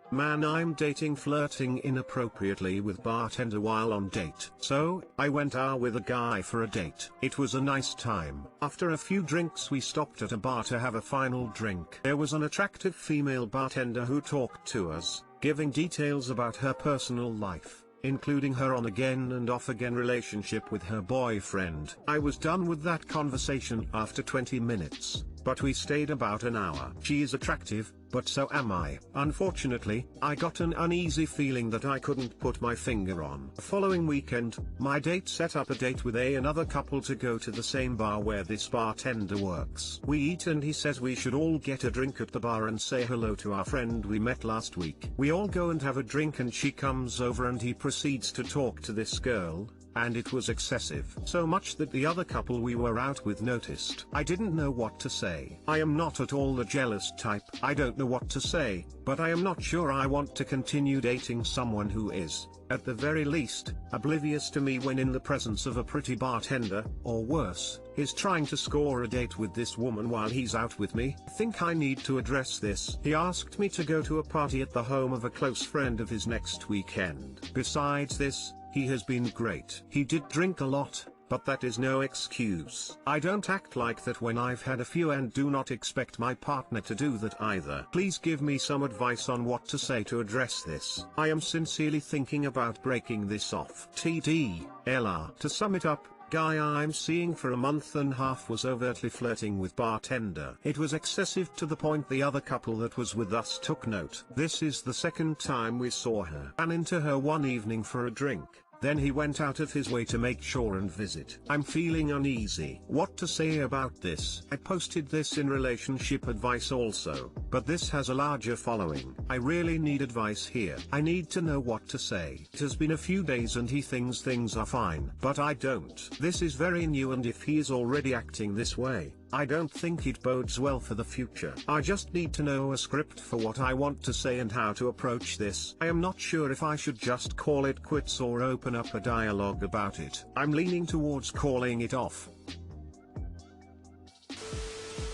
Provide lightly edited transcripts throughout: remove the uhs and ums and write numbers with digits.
Man, I'm dating Flirting Inappropriately with Bartender while on date. So, I went out with a guy for a date. It was a nice time. After a few drinks we stopped at a bar to have a final drink. There was an attractive female bartender who talked to us, giving details about her personal life, including her on-again and off-again relationship with her boyfriend. I was done with that conversation after 20 minutes, but we stayed about an hour. She is attractive, but so am I. Unfortunately, I got an uneasy feeling that I couldn't put my finger on. The following weekend, my date set up a date with another couple to go to the same bar where this bartender works. We eat and he says we should all get a drink at the bar and say hello to our friend we met last week. We all go and have a drink and she comes over and he proceeds to talk to this girl, and it was excessive. So much that the other couple we were out with noticed. I didn't know what to say. I am not at all the jealous type. I don't know what to say, but I am not sure I want to continue dating someone who is, at the very least, oblivious to me when in the presence of a pretty bartender, or worse, is trying to score a date with this woman while he's out with me. I think I need to address this. He asked me to go to a party at the home of a close friend of his next weekend. Besides this, he has been great. He did drink a lot, but that is no excuse. I don't act like that when I've had a few and do not expect my partner to do that either. Please give me some advice on what to say to address this. I am sincerely thinking about breaking this off. TD, LR. To sum it up, guy I'm seeing for a month and a half was overtly flirting with bartender. It was excessive to the point the other couple that was with us took note. This is the second time we saw her. Ran into her one evening for a drink. Then he went out of his way to make sure and visit. I'm feeling uneasy. What to say about this? I posted this in relationship advice also, but this has a larger following. I really need advice here. I need to know what to say. It has been a few days and he thinks things are fine, but I don't. This is very new and if he is already acting this way, I don't think it bodes well for the future. I just need to know a script for what I want to say and how to approach this. I am not sure if I should just call it quits or open up a dialogue about it. I'm leaning towards calling it off.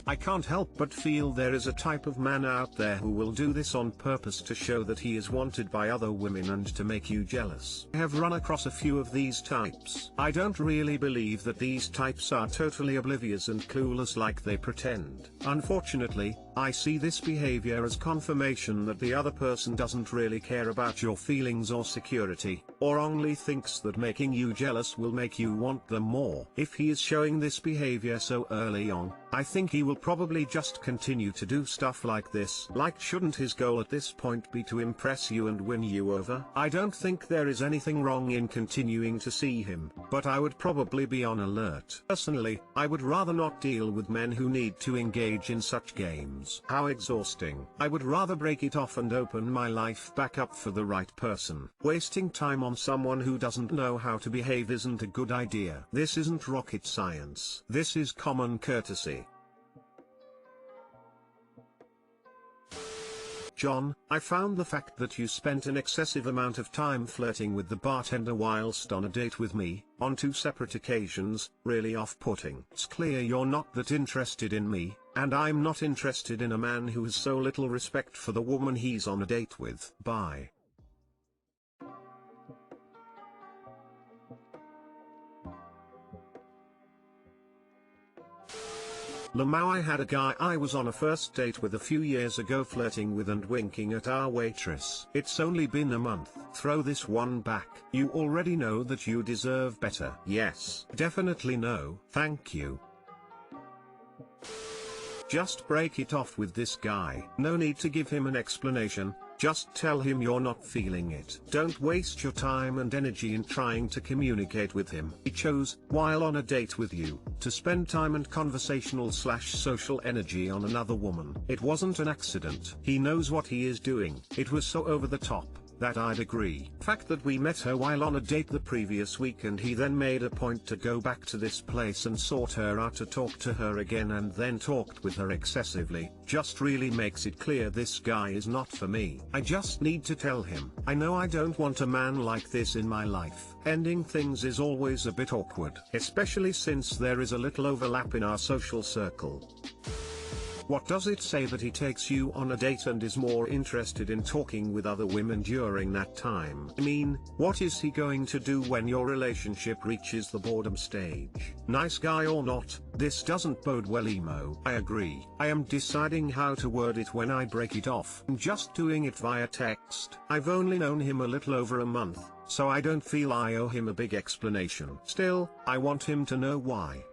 I can't help but feel there is a type of man out there who will do this on purpose to show that he is wanted by other women and to make you jealous. I have run across a few of these types. I don't really believe that these types are totally oblivious and clueless like they pretend. Unfortunately, I see this behavior as confirmation that the other person doesn't really care about your feelings or security, or only thinks that making you jealous will make you want them more. If he is showing this behavior so early on, I think he will probably just continue to do stuff like this. Like, shouldn't his goal at this point be to impress you and win you over? I don't think there is anything wrong in continuing to see him, but I would probably be on alert. Personally, I would rather not deal with men who need to engage in such games. How exhausting. I would rather break it off and open my life back up for the right person. Wasting time on someone who doesn't know how to behave isn't a good idea. This isn't rocket science. This is common courtesy. John, I found the fact that you spent an excessive amount of time flirting with the bartender whilst on a date with me, on 2 separate occasions, really off-putting. It's clear you're not that interested in me, and I'm not interested in a man who has so little respect for the woman he's on a date with. Bye. Lamau, I had a guy I was on a first date with a few years ago flirting with and winking at our waitress. It's only been a month. Throw this one back. You already know that you deserve better. Yes. Definitely no. Thank you. Just break it off with this guy. No need to give him an explanation. Just tell him you're not feeling it. Don't waste your time and energy in trying to communicate with him. He chose, while on a date with you, to spend time and conversational/social energy on another woman. It wasn't an accident. He knows what he is doing. It was so over the top that I'd agree. Fact that we met her while on a date the previous week and he then made a point to go back to this place and sought her out to talk to her again and then talked with her excessively, just really makes it clear this guy is not for me. I just need to tell him. I know I don't want a man like this in my life. Ending things is always a bit awkward, especially since there is a little overlap in our social circle. What does it say that he takes you on a date and is more interested in talking with other women during that time? I mean, what is he going to do when your relationship reaches the boredom stage? Nice guy or not, this doesn't bode well, emo. I agree. I am deciding how to word it when I break it off. I'm just doing it via text. I've only known him a little over a month, so I don't feel I owe him a big explanation. Still, I want him to know why.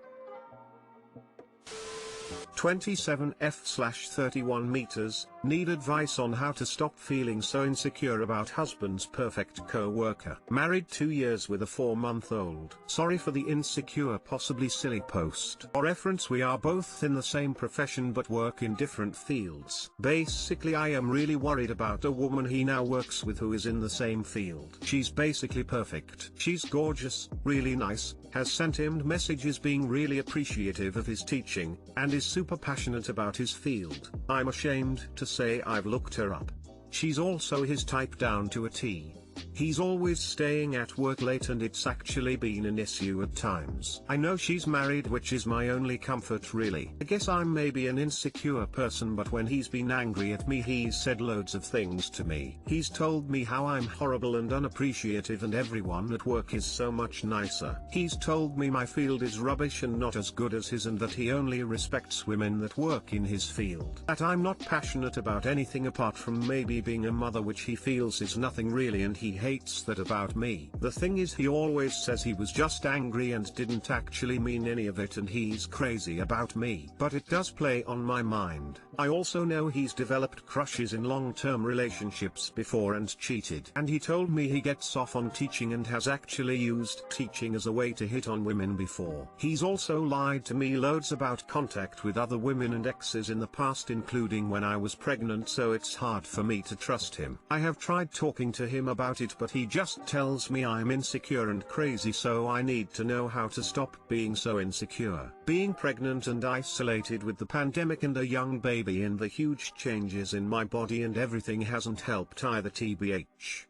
27F/31 meters, need advice on how to stop feeling so insecure about husband's perfect co-worker. Married 2 years with a 4-month-old. Sorry for the insecure possibly silly post. For reference, we are both in the same profession but work in different fields. Basically, I am really worried about a woman he now works with who is in the same field. She's basically perfect. She's gorgeous, really nice, has sent him messages being really appreciative of his teaching, and is super passionate about his field. I'm ashamed to say I've looked her up. She's also his type down to a T. He's always staying at work late and it's actually been an issue at times. I know she's married, which is my only comfort really. I guess I'm maybe an insecure person, but when he's been angry at me he's said loads of things to me. He's told me how I'm horrible and unappreciative and everyone at work is so much nicer. He's told me my field is rubbish and not as good as his, and that he only respects women that work in his field. That I'm not passionate about anything apart from maybe being a mother, which he feels is nothing really, and he hates that about me. The thing is, he always says he was just angry and didn't actually mean any of it and he's crazy about me. But it does play on my mind. I also know he's developed crushes in long-term relationships before and cheated. And he told me he gets off on teaching and has actually used teaching as a way to hit on women before. He's also lied to me loads about contact with other women and exes in the past, including when I was pregnant, so it's hard for me to trust him. I have tried talking to him about it, but he just tells me I'm insecure and crazy, so I need to know how to stop being so insecure. Being pregnant and isolated with the pandemic and a young baby and the huge changes in my body and everything hasn't helped either, tbh.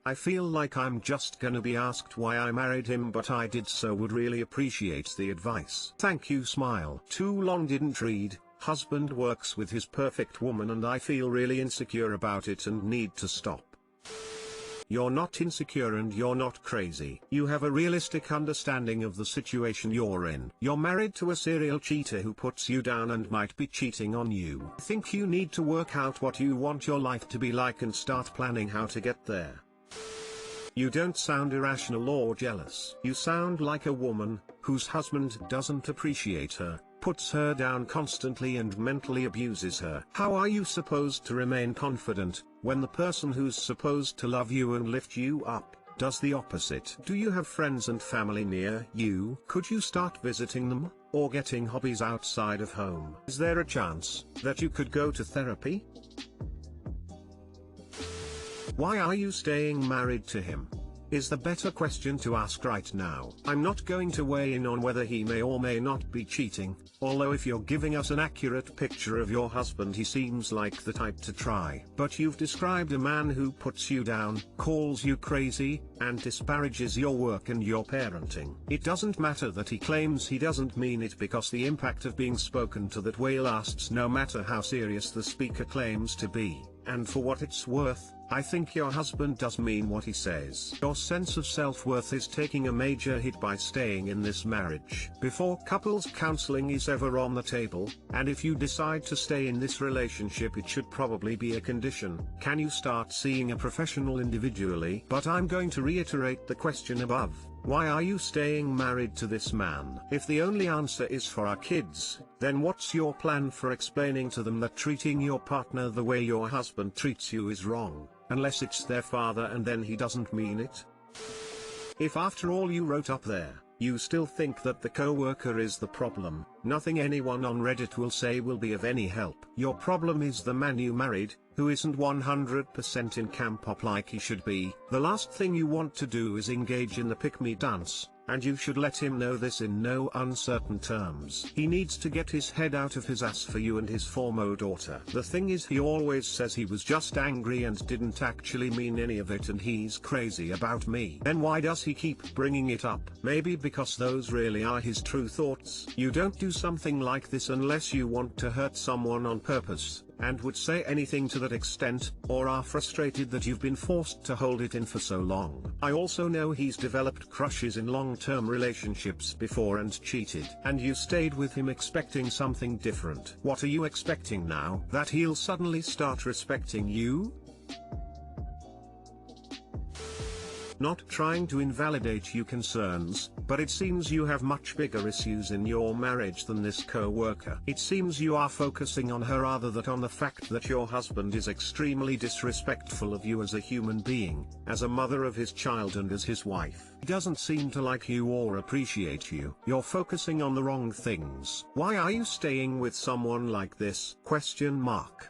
I feel like I'm just gonna be asked why I married him, but I did, so would really appreciate the advice. Thank you, smile. Too long, didn't read. Husband works with his perfect woman and I feel really insecure about it and need to stop. You're not insecure and you're not crazy. You have a realistic understanding of the situation you're in. You're married to a serial cheater who puts you down and might be cheating on you. I think you need to work out what you want your life to be like and start planning how to get there. You don't sound irrational or jealous. You sound like a woman whose husband doesn't appreciate her, puts her down constantly and mentally abuses her. How are you supposed to remain confident when the person who's supposed to love you and lift you up does the opposite? Do you have friends and family near you? Could you start visiting them, or getting hobbies outside of home? Is there a chance that you could go to therapy? Why are you staying married to him? Is the better question to ask right now. I'm not going to weigh in on whether he may or may not be cheating, although if you're giving us an accurate picture of your husband, he seems like the type to try. But you've described a man who puts you down, calls you crazy, and disparages your work and your parenting. It doesn't matter that he claims he doesn't mean it, because the impact of being spoken to that way lasts no matter how serious the speaker claims to be. And for what it's worth, I think your husband does mean what he says. Your sense of self-worth is taking a major hit by staying in this marriage. Before couples counseling is ever on the table, and if you decide to stay in this relationship, it should probably be a condition. Can you start seeing a professional individually? But I'm going to reiterate the question above. Why are you staying married to this man? If the only answer is for our kids, then what's your plan for explaining to them that treating your partner the way your husband treats you is wrong, unless it's their father and then he doesn't mean it? If after all you wrote up there, you still think that the coworker is the problem, nothing anyone on Reddit will say will be of any help. Your problem is the man you married, who isn't 100% in camp pop like he should be. The last thing you want to do is engage in the pick-me dance, and you should let him know this in no uncertain terms. He needs to get his head out of his ass for you and his former daughter. The thing is, he always says he was just angry and didn't actually mean any of it and he's crazy about me. Then why does he keep bringing it up? Maybe because those really are his true thoughts. You don't do do something like this unless you want to hurt someone on purpose, and would say anything to that extent, or are frustrated that you've been forced to hold it in for so long. I also know he's developed crushes in long-term relationships before and cheated. And you stayed with him expecting something different. What are you expecting now? That he'll suddenly start respecting you? Not trying to invalidate your concerns, but it seems you have much bigger issues in your marriage than this co-worker. It seems you are focusing on her rather than on the fact that your husband is extremely disrespectful of you as a human being, as a mother of his child and as his wife. He doesn't seem to like you or appreciate you. You're focusing on the wrong things. Why are you staying with someone like this? Question mark.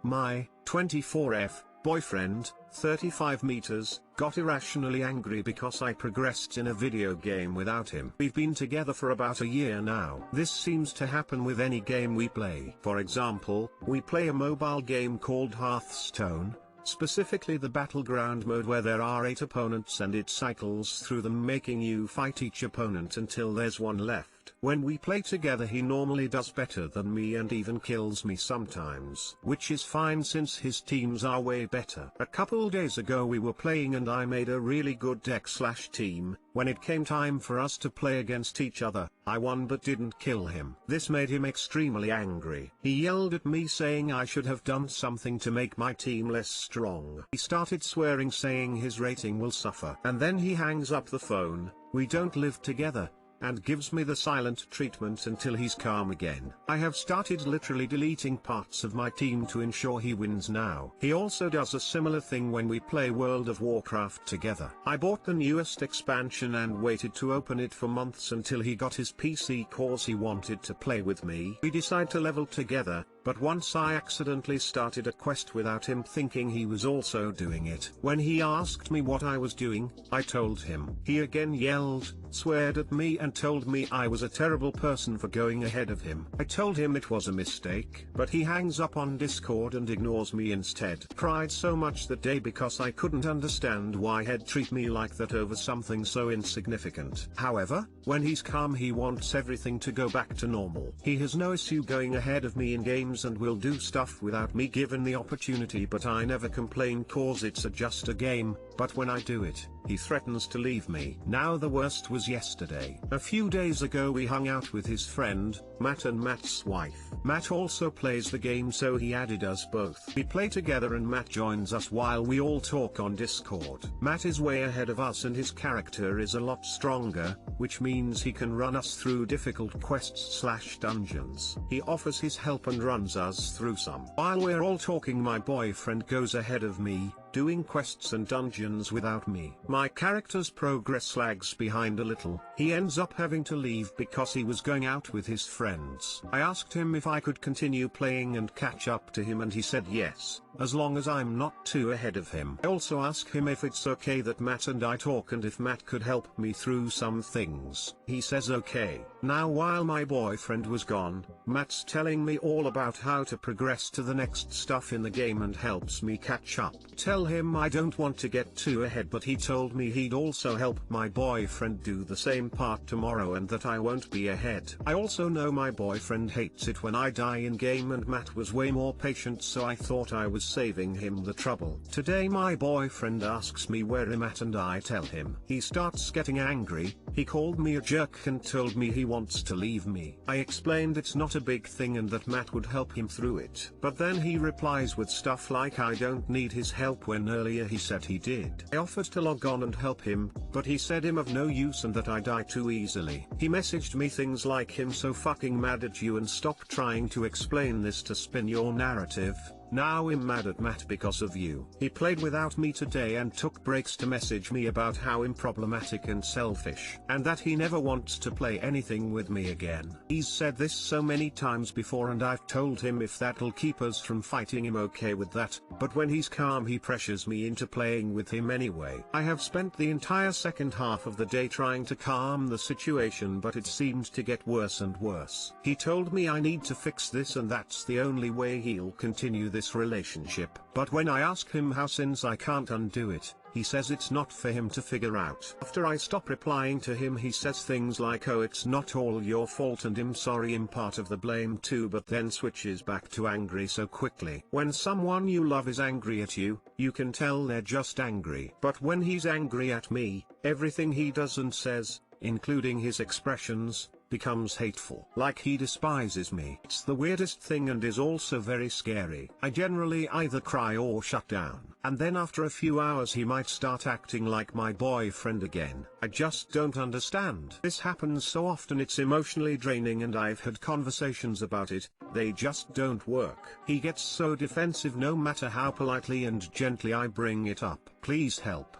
My 24F boyfriend, 35 meters, got irrationally angry because I progressed in a video game without him. We've been together for about a year now. This seems to happen with any game we play. For example, we play a mobile game called Hearthstone, specifically the battleground mode where there are 8 opponents and it cycles through them, making you fight each opponent until there's one left. When we play together he normally does better than me and even kills me sometimes, which is fine since his teams are way better. A couple days ago we were playing and I made a really good deck/team. When it came time for us to play against each other, I won but didn't kill him. This made him extremely angry. He yelled at me saying I should have done something to make my team less strong. He started swearing saying his rating will suffer. And then he hangs up the phone. We don't live together, and gives me the silent treatment until he's calm again. I have started literally deleting parts of my team to ensure he wins now. He also does a similar thing when we play World of Warcraft together. I bought the newest expansion and waited to open it for months until he got his PC cause he wanted to play with me. We decide to level together, but once I accidentally started a quest without him thinking he was also doing it. When he asked me what I was doing, I told him. He again yelled, sweared at me and told me I was a terrible person for going ahead of him. I told him it was a mistake, but he hangs up on Discord and ignores me instead. Cried so much that day because I couldn't understand why he'd treat me like that over something so insignificant. However, when he's calm he wants everything to go back to normal. He has no issue going ahead of me in games and will do stuff without me given the opportunity, but I never complain cause it's just a game. But when I do it, he threatens to leave me. Now the worst was yesterday. A few days ago we hung out with his friend, Matt, and Matt's wife. Matt also plays the game so he added us both. We play together and Matt joins us while we all talk on Discord. Matt is way ahead of us and his character is a lot stronger, which means he can run us through difficult quests/dungeons. He offers his help and runs us through some. While we're all talking my boyfriend goes ahead of me, doing quests and dungeons without me. My character's progress lags behind a little. He ends up having to leave because he was going out with his friends. I asked him if I could continue playing and catch up to him and he said yes, as long as I'm not too ahead of him. I also asked him if it's okay that Matt and I talk and if Matt could help me through some things. He says okay. Now while my boyfriend was gone, Matt's telling me all about how to progress to the next stuff in the game and helps me catch up. Tell him I don't want to get too ahead, but he told me he'd also help my boyfriend do the same part tomorrow and that I won't be ahead. I also know my boyfriend hates it when I die in game and Matt was way more patient, so I thought I was saving him the trouble. Today my boyfriend asks me where I'm at and I tell him. He starts getting angry. He called me a jerk and told me he wants to leave me. I explained it's not a big thing and that Matt would help him through it. But then he replies with stuff like I don't need his help when earlier he said he did. I offered to log on and help him, but he said I'm of no use and that I die too easily. He messaged me things like I'm so fucking mad at you and stop trying to explain this to spin your narrative. Now I'm mad at Matt because of you. He played without me today and took breaks to message me about how I'm problematic and selfish, and that he never wants to play anything with me again. He's said this so many times before and I've told him if that'll keep us from fighting I'm okay with that, but when he's calm he pressures me into playing with him anyway. I have spent the entire second half of the day trying to calm the situation, but it seems to get worse and worse. He told me I need to fix this and that's the only way he'll continue this relationship. But when I ask him how since I can't undo it, he says it's not for him to figure out. After I stop replying to him, he says things like, oh, it's not all your fault and I'm sorry, I'm part of the blame too, but then switches back to angry so quickly. When someone you love is angry at you, you can tell they're just angry. But when he's angry at me, everything he does and says, including his expressions, becomes hateful. Like he despises me. It's the weirdest thing and is also very scary. I generally either cry or shut down. And then after a few hours he might start acting like my boyfriend again. I just don't understand. This happens so often it's emotionally draining and I've had conversations about it, they just don't work. He gets so defensive no matter how politely and gently I bring it up. Please help.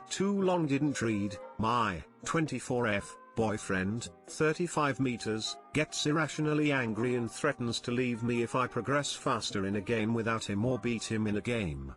Too long didn't read. My 24F boyfriend, 35 meters, gets irrationally angry and threatens to leave me if I progress faster in a game without him or beat him in a game.